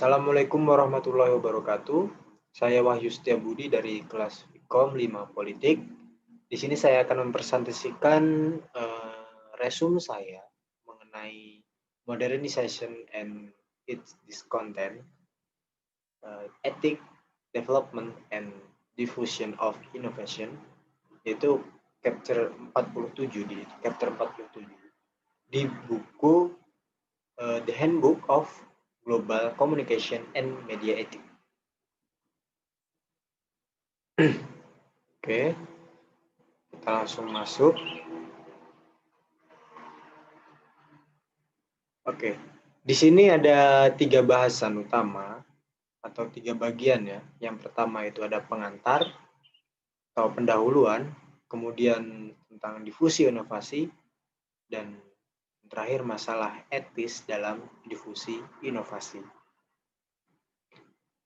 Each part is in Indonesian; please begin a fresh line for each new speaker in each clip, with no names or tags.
Assalamualaikum warahmatullahi wabarakatuh. Saya Wahyu Setiabudi dari kelas Vkom 5 Politik. Di sini saya akan mempresentasikan resume saya mengenai modernization and its discontent, ethic, development, and diffusion of innovation, yaitu chapter 47 di buku The Handbook of Global Communication and Media Ethics. Oke, kita langsung masuk. Oke, di sini ada 3 bahasan utama atau 3 bagian ya. Yang pertama itu ada pengantar atau pendahuluan, kemudian tentang difusi inovasi, dan terakhir masalah etis dalam difusi inovasi.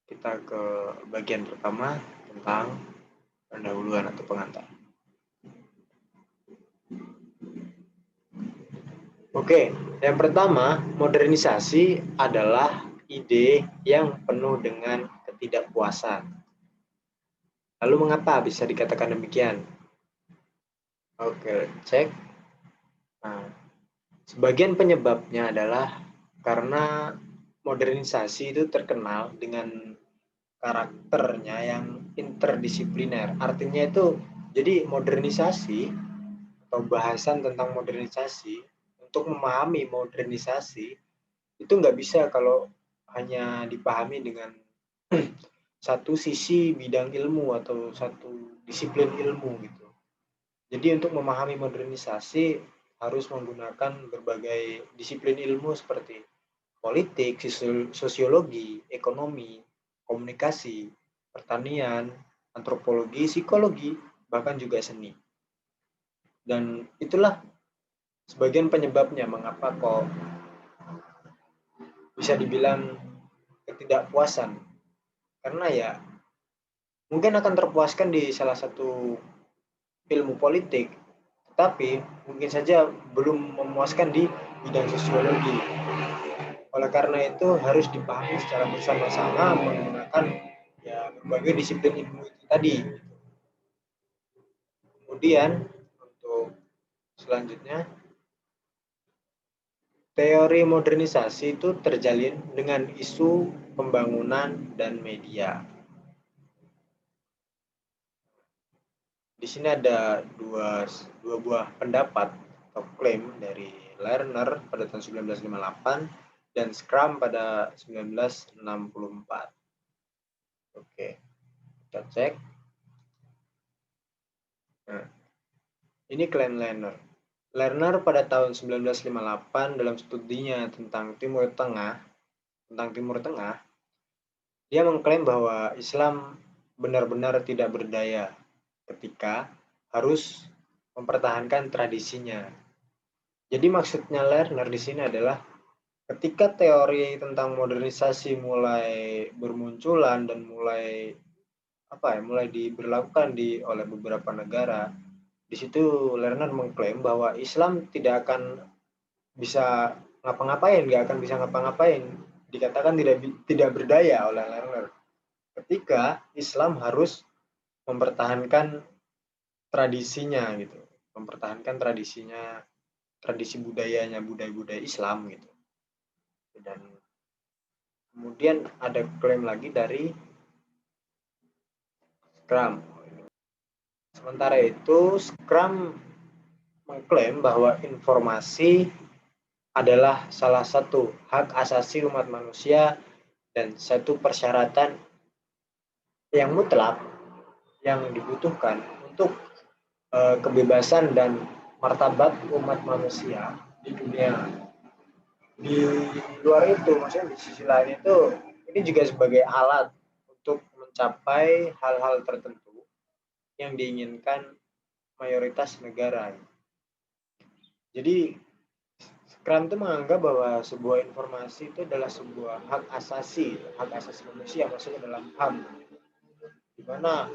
Kita ke bagian pertama tentang pendahuluan atau pengantar. Oke, yang pertama, modernisasi adalah ide yang penuh dengan ketidakpuasan. Lalu mengapa bisa dikatakan demikian? Oke, cek. Nah, sebagian penyebabnya adalah karena modernisasi itu terkenal dengan karakternya yang interdisipliner. Artinya itu, jadi modernisasi atau bahasan tentang modernisasi, untuk memahami modernisasi itu nggak bisa kalau hanya dipahami dengan satu sisi bidang ilmu atau satu disiplin ilmu gitu. Jadi untuk memahami modernisasi harus menggunakan berbagai disiplin ilmu seperti politik, sosiologi, ekonomi, komunikasi, pertanian, antropologi, psikologi, bahkan juga seni. Dan itulah sebagian penyebabnya mengapa kok bisa dibilang ketidakpuasan. Karena ya mungkin akan terpuaskan di salah satu ilmu politik, tetapi mungkin saja belum memuaskan di bidang sosiologi. Oleh karena itu harus dipahami secara bersama-sama menggunakan ya berbagai disiplin ilmu itu tadi. Kemudian untuk selanjutnya, teori modernisasi itu terjalin dengan isu pembangunan dan media. Di sini ada dua buah pendapat atau klaim dari Lerner pada tahun 1958 dan Scrum pada 1964. Oke, kita cek. Nah, ini klaim Lerner. Lerner pada tahun 1958 dalam studinya tentang Timur Tengah, dia mengklaim bahwa Islam benar-benar tidak berdaya ketika harus mempertahankan tradisinya. Jadi maksudnya Lerner di sini adalah ketika teori tentang modernisasi mulai bermunculan dan mulai diberlakukan oleh beberapa negara, di situ Lerner mengklaim bahwa Islam tidak akan bisa ngapa-ngapain, dikatakan tidak berdaya oleh Lerner. Ketika Islam harus mempertahankan tradisinya gitu, tradisi budaya Islam gitu. Dan kemudian ada klaim lagi dari Scrum. Sementara itu, Scrum mengklaim bahwa informasi adalah salah satu hak asasi umat manusia dan satu persyaratan yang mutlak yang dibutuhkan untuk kebebasan dan martabat umat manusia di dunia. Di luar itu, maksudnya di sisi lain itu, ini juga sebagai alat untuk mencapai hal-hal tertentu yang diinginkan mayoritas negara. Jadi Scrum itu menganggap bahwa sebuah informasi itu adalah sebuah hak asasi manusia, maksudnya dalam HAM, di mana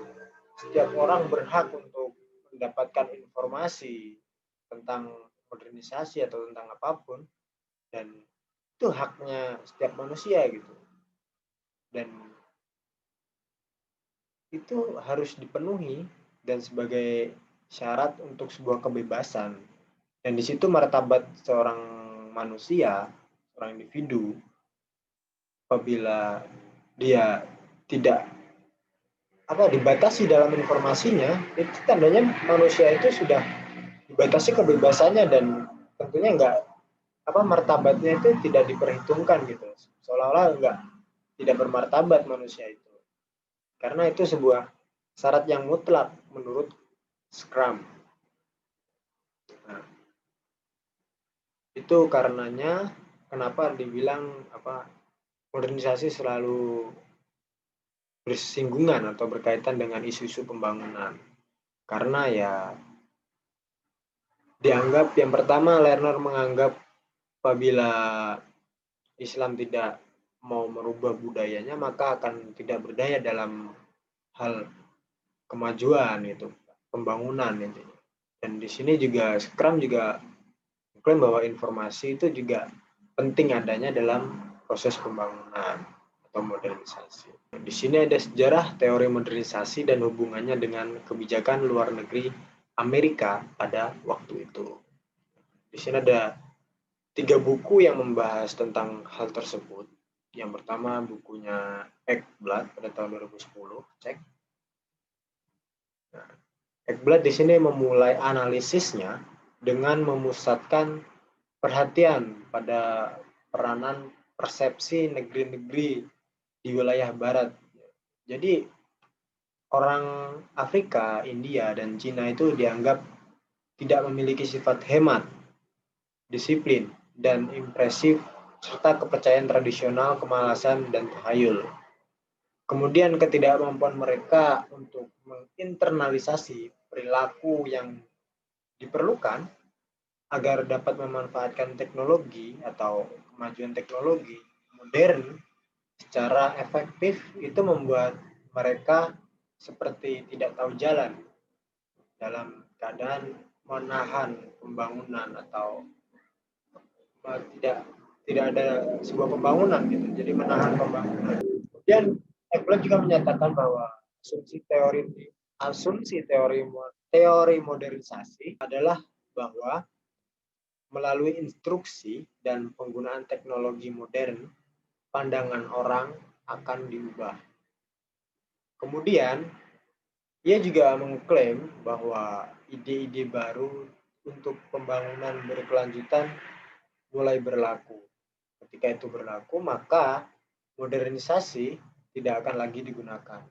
setiap orang berhak untuk mendapatkan informasi tentang modernisasi atau tentang apapun, dan itu haknya setiap manusia gitu. dan itu harus dipenuhi dan sebagai syarat untuk sebuah kebebasan. Dan di situ martabat seorang manusia, seorang individu, apabila dia tidak dibatasi dalam informasinya, itu tandanya manusia itu sudah dibatasi kebebasannya dan tentunya martabatnya itu tidak diperhitungkan gitu, seolah-olah tidak bermartabat manusia itu, karena itu sebuah syarat yang mutlak menurut Scrum. Nah, itu karenanya kenapa dibilang modernisasi selalu bersinggungan atau berkaitan dengan isu-isu pembangunan, karena ya dianggap yang pertama, Lerner menganggap apabila Islam tidak mau merubah budayanya maka akan tidak berdaya dalam hal kemajuan itu, pembangunan intinya. Dan di sini juga Scrum juga mengklaim bahwa informasi itu juga penting adanya dalam proses pembangunan atau modernisasi. Di sini ada sejarah teori modernisasi dan hubungannya dengan kebijakan luar negeri Amerika pada waktu itu. Di sini ada 3 buku yang membahas tentang hal tersebut. Yang pertama bukunya Ekblad pada tahun 2010, cek. Nah, Ekblad di sini memulai analisisnya dengan memusatkan perhatian pada peranan persepsi negeri-negeri di wilayah barat. Jadi orang Afrika, India, dan Cina itu dianggap tidak memiliki sifat hemat, disiplin, dan impresif, serta kepercayaan tradisional, kemalasan, dan tahayul. Kemudian ketidakmampuan mereka untuk menginternalisasi perilaku yang diperlukan agar dapat memanfaatkan teknologi atau kemajuan teknologi modern secara efektif itu membuat mereka seperti tidak tahu jalan dalam keadaan menahan pembangunan atau tidak ada sebuah pembangunan gitu, jadi menahan pembangunan. Kemudian Eckblad juga menyatakan bahwa asumsi teori modernisasi adalah bahwa melalui instruksi dan penggunaan teknologi modern, pandangan orang akan diubah. Kemudian ia juga mengklaim bahwa ide-ide baru untuk pembangunan berkelanjutan mulai berlaku. Ketika itu berlaku, maka modernisasi tidak akan lagi digunakan.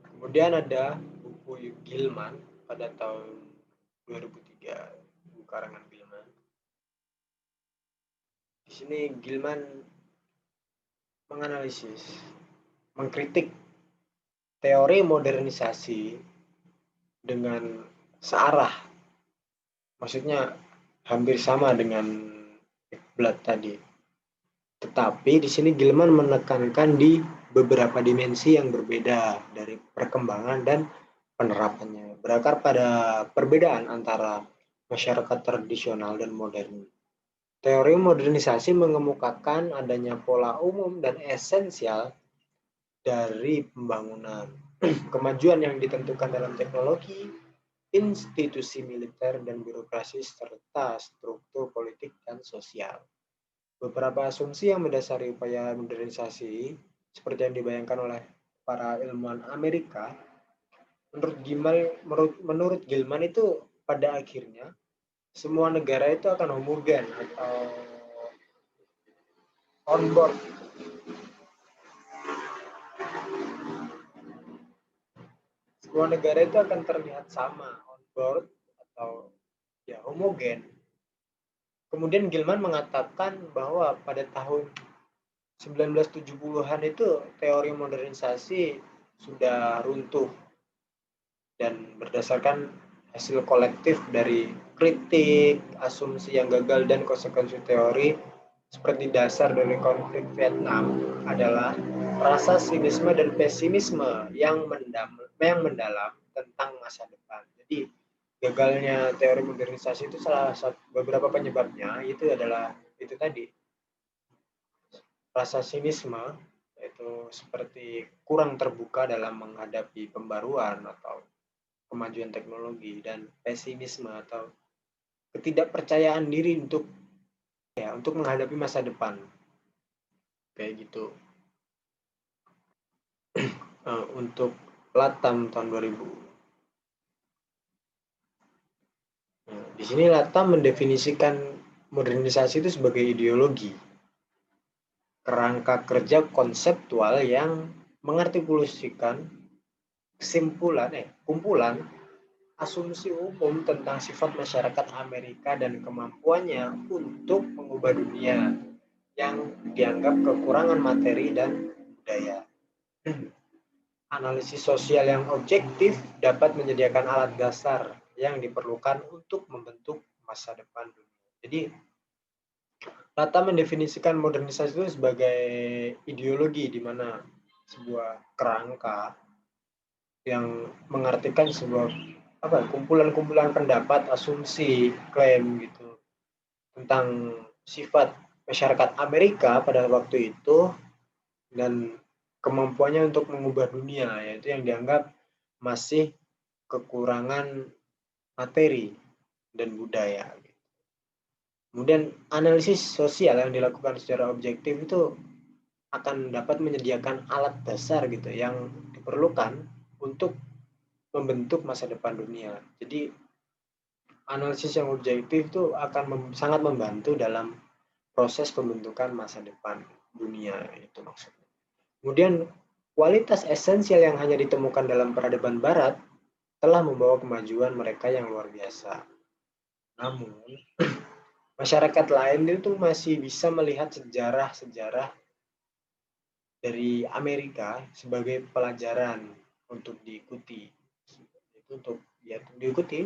Kemudian ada buku Gilman pada tahun 2003, buku karangan Gilman. Di sini Gilman menganalisis, mengkritik teori modernisasi dengan searah. Maksudnya hampir sama dengan Ekblad tadi. Tetapi di sini Gilman menekankan di beberapa dimensi yang berbeda dari perkembangan dan penerapannya, berakar pada perbedaan antara masyarakat tradisional dan modern. Teori modernisasi mengemukakan adanya pola umum dan esensial dari pembangunan. Kemajuan yang ditentukan dalam teknologi, institusi militer dan birokrasi, serta struktur politik dan sosial. Beberapa asumsi yang mendasari upaya modernisasi, seperti yang dibayangkan oleh para ilmuwan Amerika, menurut Gilman itu pada akhirnya semua negara itu akan homogen atau on board. Semua negara itu akan terlihat sama, on board atau ya homogen. Kemudian Gilman mengatakan bahwa pada tahun 1970-an itu teori modernisasi sudah runtuh dan berdasarkan hasil kolektif dari kritik, asumsi yang gagal, dan konsekuensi teori seperti dasar dari konflik Vietnam adalah rasa sinisme dan pesimisme yang mendalam tentang masa depan. Jadi gagalnya teori modernisasi itu salah satu beberapa penyebabnya itu adalah itu tadi, rasa sinisme, yaitu seperti kurang terbuka dalam menghadapi pembaruan atau kemajuan teknologi, dan pesimisme atau ketidakpercayaan diri untuk menghadapi masa depan. Kayak gitu. Untuk Latam tahun 2000. Di sini Latam mendefinisikan modernisasi itu sebagai ideologi, kerangka kerja konseptual yang mengartikulasikan kumpulan asumsi umum tentang sifat masyarakat Amerika dan kemampuannya untuk mengubah dunia yang dianggap kekurangan materi dan budaya. Analisis sosial yang objektif dapat menyediakan alat dasar yang diperlukan untuk membentuk masa depan dunia. Jadi, Lata mendefinisikan modernisasi itu sebagai ideologi di mana sebuah kerangka yang mengartikan sebuah kumpulan-kumpulan pendapat, asumsi, klaim gitu tentang sifat masyarakat Amerika pada waktu itu dan kemampuannya untuk mengubah dunia, yaitu yang dianggap masih kekurangan materi dan budaya. Kemudian analisis sosial yang dilakukan secara objektif itu akan dapat menyediakan alat dasar gitu yang diperlukan untuk membentuk masa depan dunia. Jadi analisis yang objektif itu akan sangat membantu dalam proses pembentukan masa depan dunia, itu maksudnya. Kemudian kualitas esensial yang hanya ditemukan dalam peradaban barat telah membawa kemajuan mereka yang luar biasa. Namun, masyarakat lain itu masih bisa melihat sejarah-sejarah dari Amerika sebagai pelajaran untuk diikuti. Itu untuk diikuti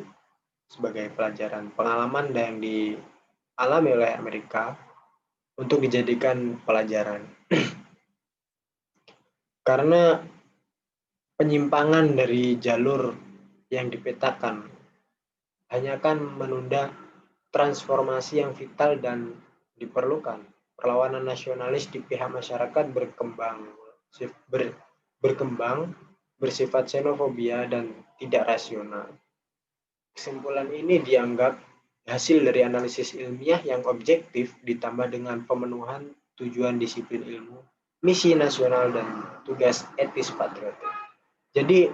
sebagai pelajaran pengalaman yang dialami oleh Amerika untuk dijadikan pelajaran. Karena penyimpangan dari jalur yang dipetakan hanya akan menunda transformasi yang vital dan diperlukan. Perlawanan nasionalis di pihak masyarakat berkembang, bersifat xenofobia dan tidak rasional. Kesimpulan ini dianggap hasil dari analisis ilmiah yang objektif ditambah dengan pemenuhan tujuan disiplin ilmu, misi nasional, dan tugas etis patriotik. Jadi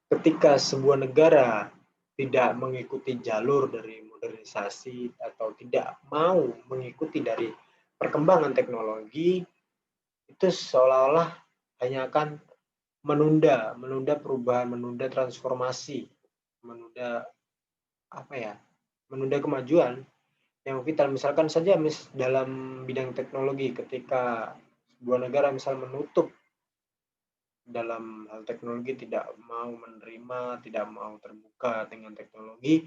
ketika sebuah negara tidak mengikuti jalur dari modernisasi atau tidak mau mengikuti dari perkembangan teknologi, itu seolah-olah hanya akan menunda perubahan, menunda transformasi, menunda kemajuan yang vital. Misalkan saja dalam bidang teknologi, ketika sebuah negara misal menutup dalam hal teknologi, tidak mau menerima, tidak mau terbuka dengan teknologi,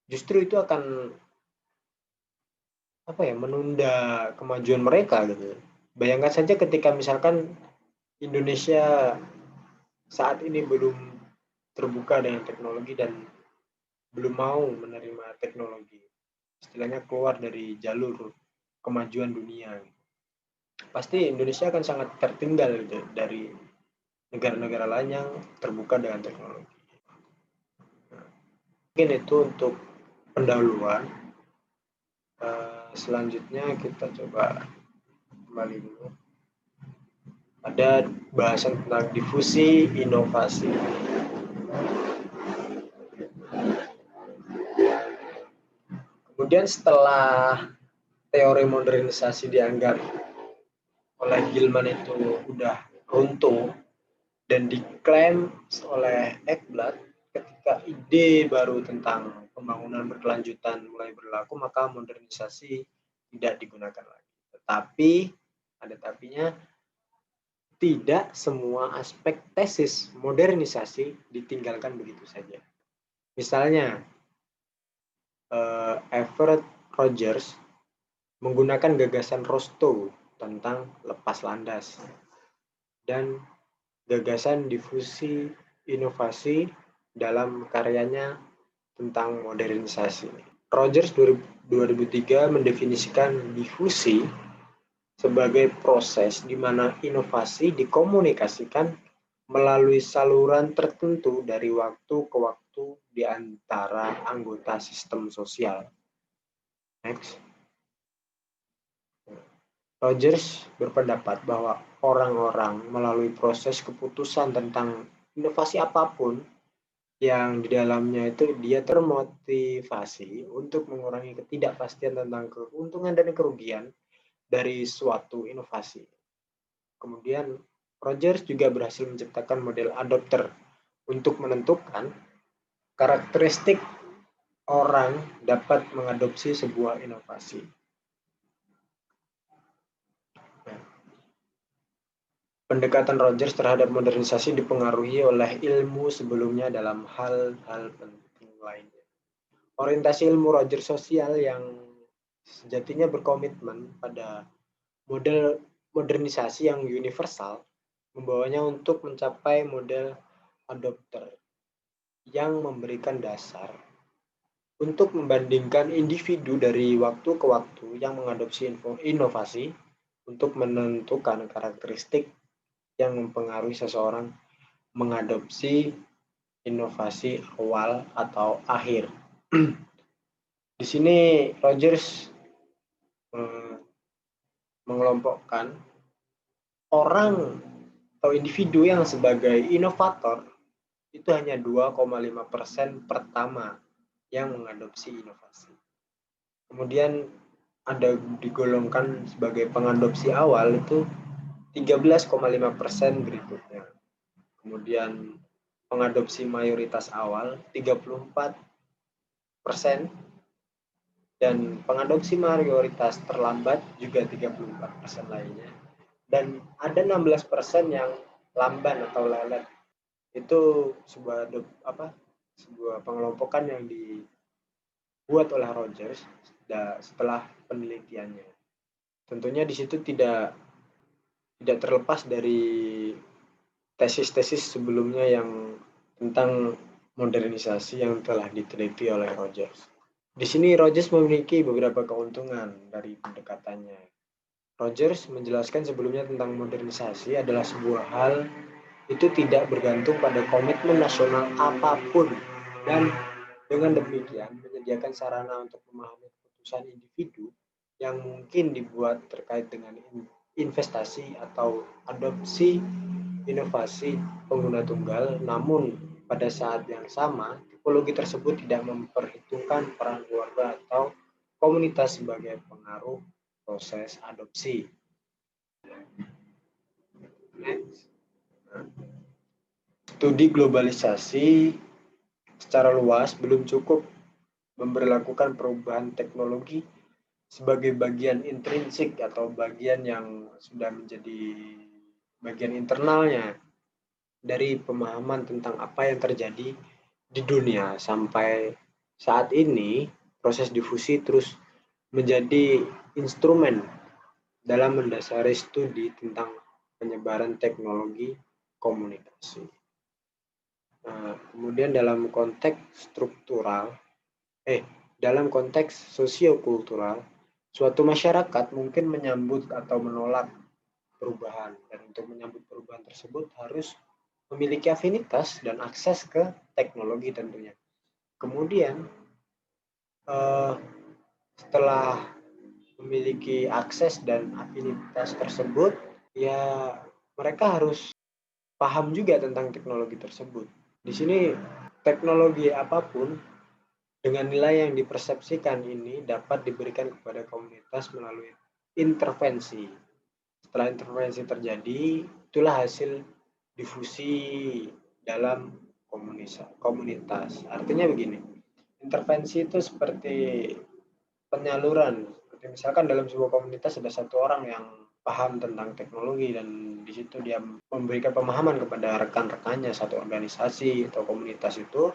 justru itu akan menunda kemajuan mereka gitu. Bayangkan saja ketika misalkan Indonesia saat ini belum terbuka dengan teknologi dan belum mau menerima teknologi, istilahnya keluar dari jalur kemajuan dunia, pasti Indonesia akan sangat tertinggal gitu dari negara-negara lain yang terbuka dengan teknologi. Mungkin itu untuk pendahuluan. Selanjutnya kita coba kembali dulu. Ada bahasan tentang difusi inovasi. Kemudian setelah teori modernisasi dianggap oleh Gilman itu udah runtuh dan diklaim oleh Ekblad, ketika ide baru tentang pembangunan berkelanjutan mulai berlaku, maka modernisasi tidak digunakan lagi. Tetapi, ada tapinya, tidak semua aspek tesis modernisasi ditinggalkan begitu saja. Misalnya, Everett Rogers menggunakan gagasan Rostow tentang lepas landas dan gagasan difusi inovasi dalam karyanya tentang modernisasi. Rogers 2003 mendefinisikan difusi sebagai proses di mana inovasi dikomunikasikan melalui saluran tertentu dari waktu ke waktu di antara anggota sistem sosial. Next. Rogers berpendapat bahwa orang-orang melalui proses keputusan tentang inovasi apapun yang di dalamnya itu dia termotivasi untuk mengurangi ketidakpastian tentang keuntungan dan kerugian dari suatu inovasi. Kemudian Rogers juga berhasil menciptakan model adopter untuk menentukan karakteristik orang dapat mengadopsi sebuah inovasi. Pendekatan Rogers terhadap modernisasi dipengaruhi oleh ilmu sebelumnya dalam hal-hal penting lainnya. Orientasi ilmu Rogers sosial yang sejatinya berkomitmen pada model modernisasi yang universal membawanya untuk mencapai model adopter yang memberikan dasar untuk membandingkan individu dari waktu ke waktu yang mengadopsi inovasi untuk menentukan karakteristik yang mempengaruhi seseorang mengadopsi inovasi awal atau akhir. Di sini Rogers mengelompokkan orang atau individu yang sebagai inovator itu hanya 2,5% pertama yang mengadopsi inovasi. Kemudian ada digolongkan sebagai pengadopsi awal itu 13,5% berikutnya. Kemudian pengadopsi mayoritas awal 34%, dan pengadopsi mayoritas terlambat juga 34% lainnya. Dan ada 16% yang lamban atau lelet. Itu sebuah pengelompokan yang dibuat oleh Rogers setelah penelitiannya. Tentunya di situ tidak terlepas dari tesis-tesis sebelumnya yang tentang modernisasi yang telah diteliti oleh Rogers. Di sini Rogers memiliki beberapa keuntungan dari pendekatannya. Rogers menjelaskan sebelumnya tentang modernisasi adalah sebuah hal itu tidak bergantung pada komitmen nasional apapun, dan dengan demikian menyediakan sarana untuk memahami keputusan individu yang mungkin dibuat terkait dengan investasi atau adopsi inovasi pengguna tunggal. Namun pada saat yang sama tipologi tersebut tidak memperhitungkan peran keluarga atau komunitas sebagai pengaruh proses adopsi. Next. Studi globalisasi secara luas belum cukup memberlakukan perubahan teknologi sebagai bagian intrinsik atau bagian yang sudah menjadi bagian internalnya dari pemahaman tentang apa yang terjadi di dunia. Sampai saat ini proses difusi terus menjadi instrumen dalam mendasari studi tentang penyebaran teknologi komunikasi. Nah, kemudian dalam konteks sosiokultural, suatu masyarakat mungkin menyambut atau menolak perubahan, dan untuk menyambut perubahan tersebut harus memiliki afinitas dan akses ke teknologi tentunya. Kemudian setelah memiliki akses dan afinitas tersebut, ya mereka harus paham juga tentang teknologi tersebut. Di sini teknologi apapun dengan nilai yang dipersepsikan ini dapat diberikan kepada komunitas melalui intervensi. Setelah intervensi terjadi, itulah hasil difusi dalam komunitas. Artinya begini, intervensi itu seperti penyaluran. Seperti misalkan dalam sebuah komunitas ada satu orang yang paham tentang teknologi, dan di situ dia memberikan pemahaman kepada rekan-rekannya, satu organisasi atau komunitas itu,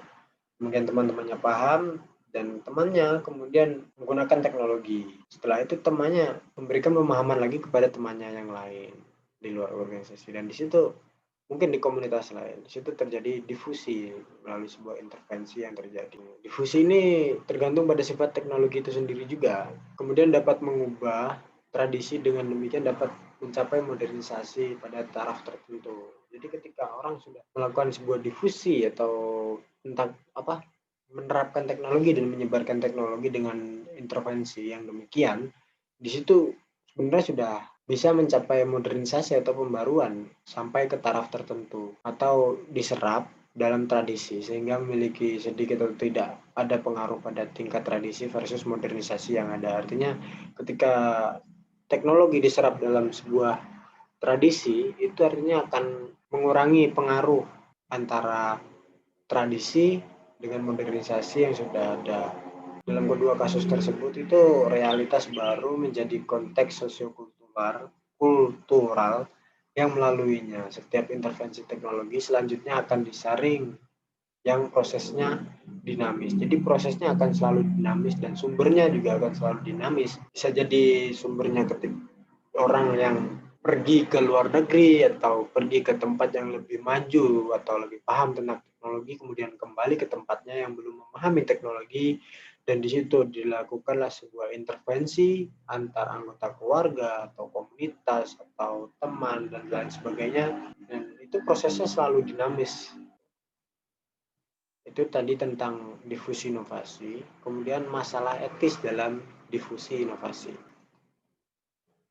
kemudian teman-temannya paham dan temannya kemudian menggunakan teknologi. Setelah itu temannya memberikan pemahaman lagi kepada temannya yang lain di luar organisasi, dan di situ mungkin di komunitas lain, di situ terjadi difusi melalui sebuah intervensi yang terjadi. Difusi ini tergantung pada sifat teknologi itu sendiri juga, kemudian dapat mengubah tradisi dengan demikian dapat mencapai modernisasi pada taraf tertentu. Jadi ketika orang sudah melakukan sebuah difusi atau tentang menerapkan teknologi dan menyebarkan teknologi dengan intervensi yang demikian, di situ sebenarnya sudah bisa mencapai modernisasi atau pembaruan sampai ke taraf tertentu atau diserap dalam tradisi sehingga memiliki sedikit atau tidak ada pengaruh pada tingkat tradisi versus modernisasi yang ada. Artinya ketika teknologi diserap dalam sebuah tradisi itu artinya akan mengurangi pengaruh antara tradisi dengan modernisasi yang sudah ada. Dalam kedua kasus tersebut itu realitas baru menjadi konteks kultural yang melaluinya. Setiap intervensi teknologi selanjutnya akan disaring yang prosesnya dinamis. Jadi prosesnya akan selalu dinamis dan sumbernya juga akan selalu dinamis. Bisa jadi sumbernya ketika orang yang pergi ke luar negeri atau pergi ke tempat yang lebih maju atau lebih paham tentang teknologi, kemudian kembali ke tempatnya yang belum memahami teknologi, dan di situ dilakukanlah sebuah intervensi antar anggota keluarga atau komunitas atau teman dan lain sebagainya, dan itu prosesnya selalu dinamis. Itu tadi tentang difusi inovasi, kemudian masalah etis dalam difusi inovasi.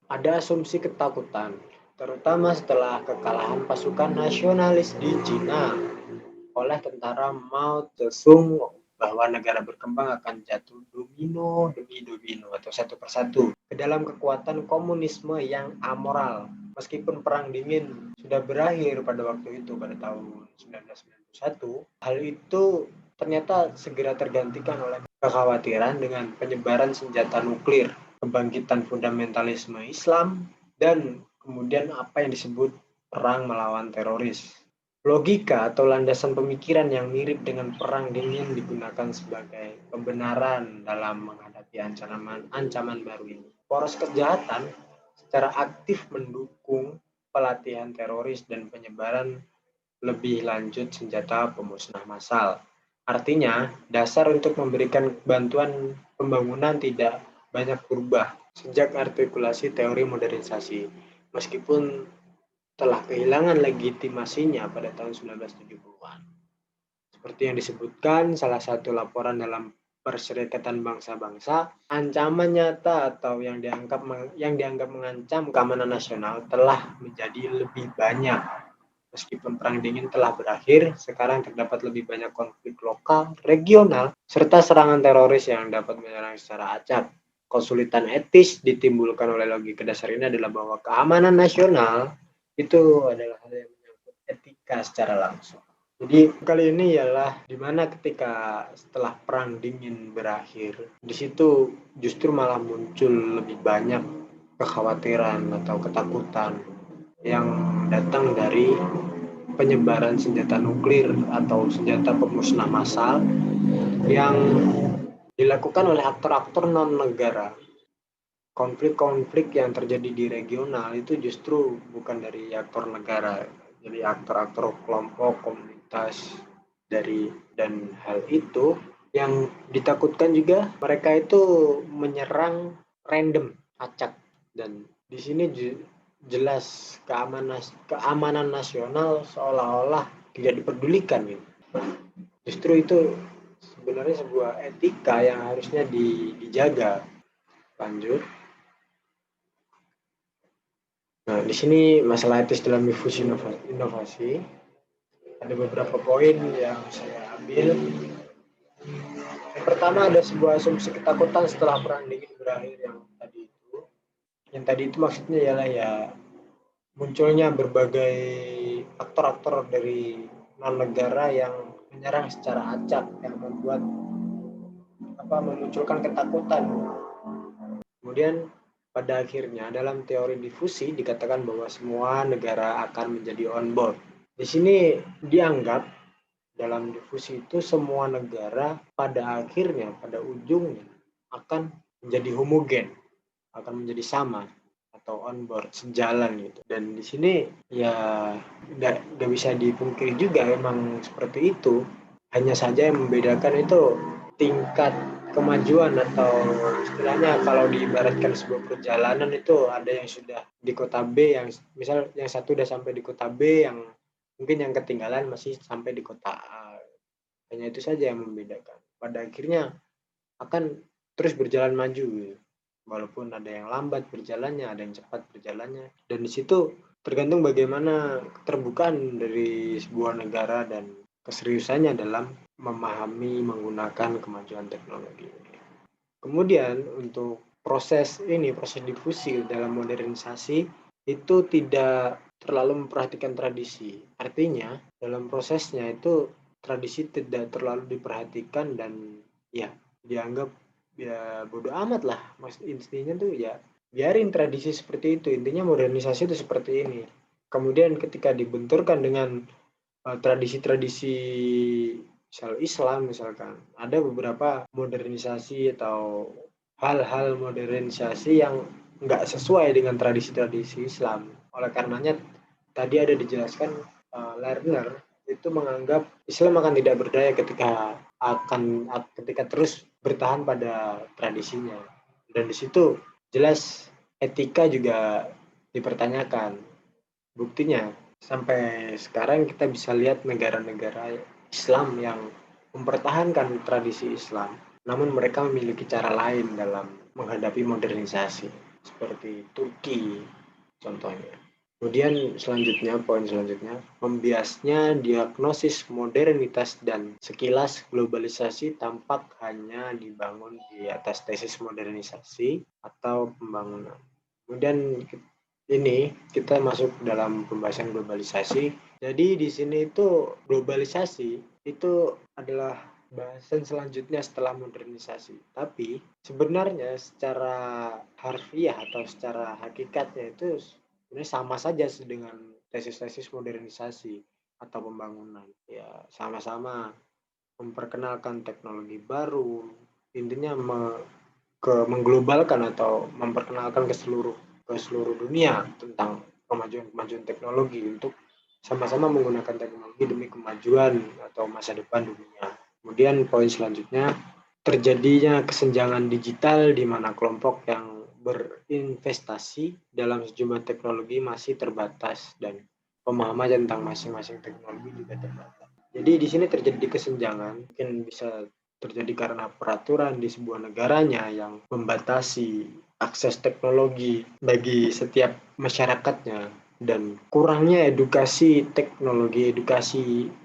Ada asumsi ketakutan, terutama setelah kekalahan pasukan nasionalis di Cina oleh tentara Mao Zedong bahwa negara berkembang akan jatuh domino demi domino atau satu persatu ke dalam kekuatan komunisme yang amoral. Meskipun perang dingin sudah berakhir pada waktu itu pada tahun 1991, hal itu ternyata segera tergantikan oleh kekhawatiran dengan penyebaran senjata nuklir, kebangkitan fundamentalisme Islam, dan kemudian apa yang disebut perang melawan teroris. Logika atau landasan pemikiran yang mirip dengan perang dingin digunakan sebagai pembenaran dalam menghadapi ancaman baru ini. Poros kejahatan secara aktif mendukung pelatihan teroris dan penyebaran lebih lanjut senjata pemusnah massal. Artinya, dasar untuk memberikan bantuan pembangunan tidak banyak berubah sejak artikulasi teori modernisasi, meskipun telah kehilangan legitimasinya pada tahun 1970-an. Seperti yang disebutkan salah satu laporan dalam Perserikatan Bangsa-Bangsa, ancaman nyata atau yang dianggap mengancam keamanan nasional telah menjadi lebih banyak. Meskipun perang dingin telah berakhir, sekarang terdapat lebih banyak konflik lokal, regional, serta serangan teroris yang dapat menyerang secara acak. Kesulitan etis ditimbulkan oleh logika dasar ini adalah bahwa keamanan nasional itu adalah hal yang menyangkut etika secara langsung. Jadi kali ini ialah dimana ketika setelah perang dingin berakhir, di situ justru malah muncul lebih banyak kekhawatiran atau ketakutan yang datang dari penyebaran senjata nuklir atau senjata pemusnah massal yang dilakukan oleh aktor-aktor non-negara. Konflik-konflik yang terjadi di regional itu justru bukan dari aktor negara, jadi aktor-aktor kelompok komunitas dan hal itu yang ditakutkan juga mereka itu menyerang random, acak, dan di sini jelas keamanan nasional seolah-olah tidak diperdulikan gitu. Justru itu sebenarnya sebuah etika yang harusnya dijaga. Lanjut. Nah, di sini masalah etis dalam difusi inovasi. Ada beberapa poin yang saya ambil. Yang pertama ada sebuah asumsi ketakutan setelah perang dingin berakhir yang tadi itu. Yang tadi itu maksudnya ialah ya munculnya berbagai aktor-aktor dari non-negara yang menyerang secara acak yang memunculkan ketakutan. Kemudian pada akhirnya dalam teori difusi dikatakan bahwa semua negara akan menjadi on board. Di sini dianggap dalam difusi itu semua negara pada akhirnya, pada ujungnya akan menjadi homogen, akan menjadi sama atau on board, sejalan gitu. Dan di sini ya nggak bisa dipungkiri juga memang seperti itu. Hanya saja yang membedakan itu tingkat kemajuan atau istilahnya kalau diibaratkan sebuah perjalanan itu ada yang sudah di kota B, yang misal yang satu udah sampai di kota B, yang mungkin yang ketinggalan masih sampai di kota A. Hanya itu saja yang membedakan. Pada akhirnya akan terus berjalan maju gitu. Walaupun ada yang lambat berjalannya, ada yang cepat berjalannya. Dan di situ tergantung bagaimana keterbukaan dari sebuah negara dan keseriusannya dalam memahami menggunakan kemajuan teknologi. Kemudian untuk proses difusi dalam modernisasi itu tidak terlalu memperhatikan tradisi. Artinya dalam prosesnya itu tradisi tidak terlalu diperhatikan dan ya dianggap ya bodo amat lah. Intinya tuh ya biarin tradisi seperti itu. Intinya modernisasi itu seperti ini. Kemudian ketika dibenturkan dengan tradisi-tradisi misal Islam misalkan, ada beberapa modernisasi atau hal-hal modernisasi yang nggak sesuai dengan tradisi-tradisi Islam. Oleh karenanya tadi ada dijelaskan Lerner itu menganggap Islam akan tidak berdaya ketika terus bertahan pada tradisinya. Dan di situ jelas etika juga dipertanyakan. Buktinya sampai sekarang kita bisa lihat negara-negara Islam yang mempertahankan tradisi Islam, namun mereka memiliki cara lain dalam menghadapi modernisasi, seperti Turki contohnya. Kemudian poin selanjutnya, membiasnya diagnosis modernitas dan sekilas globalisasi tampak hanya dibangun di atas tesis modernisasi atau pembangunan. Kemudian ini kita masuk dalam pembahasan globalisasi. Jadi di sini itu globalisasi itu adalah bahasan selanjutnya setelah modernisasi. Tapi sebenarnya secara harfiah atau secara hakikatnya itu sebenarnya sama saja dengan tesis-tesis modernisasi atau pembangunan. Ya sama-sama memperkenalkan teknologi baru, intinya mengglobalkan atau memperkenalkan ke seluruh dunia tentang kemajuan teknologi untuk sama-sama menggunakan teknologi demi kemajuan atau masa depan dunia. Kemudian poin selanjutnya, terjadinya kesenjangan digital di mana kelompok yang berinvestasi dalam sejumlah teknologi masih terbatas dan pemahaman tentang masing-masing teknologi juga terbatas. Jadi di sini terjadi kesenjangan, mungkin bisa terjadi karena peraturan di sebuah negaranya yang membatasi akses teknologi bagi setiap masyarakatnya dan kurangnya edukasi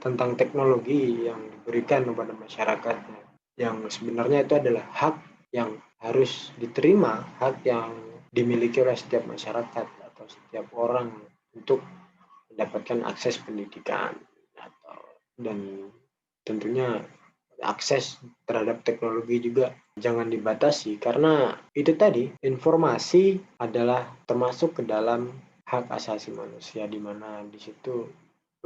tentang teknologi yang diberikan kepada masyarakatnya, yang sebenarnya itu adalah hak yang harus diterima, hak yang dimiliki oleh setiap masyarakat atau setiap orang untuk mendapatkan akses pendidikan dan tentunya akses terhadap teknologi juga jangan dibatasi, karena itu tadi, informasi adalah termasuk ke dalam hak asasi manusia, di mana di situ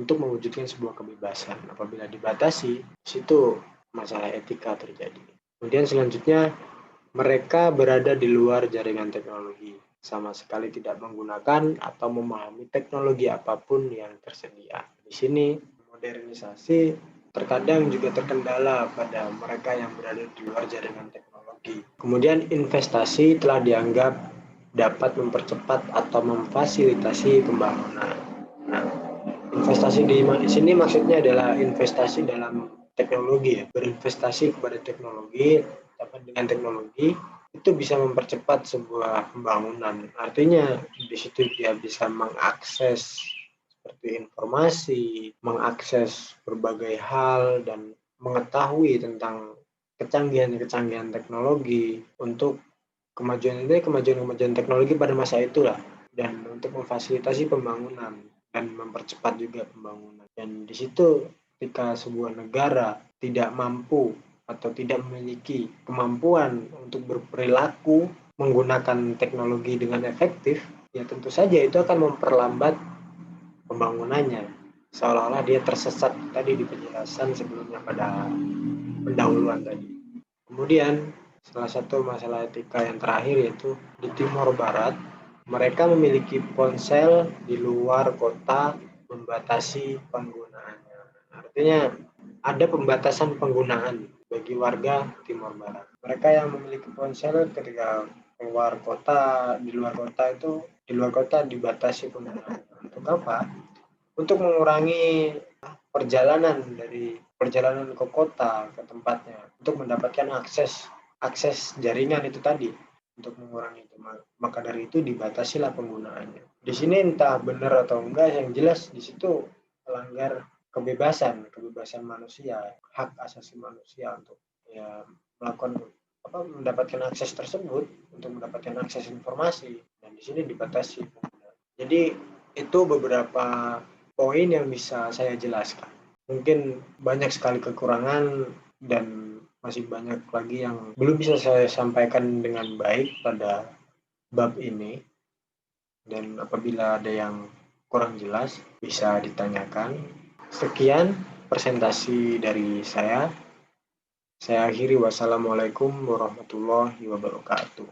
untuk mewujudkan sebuah kebebasan. Apabila dibatasi, di situ masalah etika terjadi. Kemudian selanjutnya, mereka berada di luar jaringan teknologi, sama sekali tidak menggunakan atau memahami teknologi apapun yang tersedia. Di sini modernisasi terkadang juga terkendala pada mereka yang berada di luar jaringan teknologi. Kemudian investasi telah dianggap dapat mempercepat atau memfasilitasi pembangunan. Nah, investasi di sini maksudnya adalah investasi dalam teknologi ya, berinvestasi kepada teknologi, dapat dengan teknologi itu bisa mempercepat sebuah pembangunan. Artinya di situ dia bisa mengakses seperti informasi, mengakses berbagai hal, dan mengetahui tentang kecanggihan teknologi untuk kemajuan teknologi pada masa itulah, dan untuk memfasilitasi pembangunan dan mempercepat juga pembangunan. Dan di situ ketika sebuah negara tidak mampu atau tidak memiliki kemampuan untuk berperilaku menggunakan teknologi dengan efektif, ya tentu saja itu akan memperlambat pembangunannya, seolah-olah dia tersesat tadi di penjelasan sebelumnya pada pendahuluan tadi. Kemudian salah satu masalah etika yang terakhir yaitu di Timor Barat, mereka memiliki ponsel di luar kota membatasi penggunaannya. Artinya ada pembatasan penggunaan bagi warga Timur Barat. Mereka yang memiliki ponsel ketika keluar kota, di luar kota dibatasi penggunaannya. Untuk apa? Untuk mengurangi perjalanan ke kota, ke tempatnya, untuk mendapatkan akses jaringan itu tadi, untuk mengurangi itu. Maka dari itu dibatasilah penggunaannya. Di sini entah benar atau enggak, yang jelas di situ melanggar kebebasan manusia, hak asasi manusia untuk ya melakukan mendapatkan akses tersebut, untuk mendapatkan akses informasi, dan di sini dibatasi. Jadi itu beberapa poin yang bisa saya jelaskan. Mungkin banyak sekali kekurangan dan masih banyak lagi yang belum bisa saya sampaikan dengan baik pada bab ini. Dan apabila ada yang kurang jelas, bisa ditanyakan. Sekian presentasi dari saya. Saya akhiri, wassalamualaikum warahmatullahi wabarakatuh.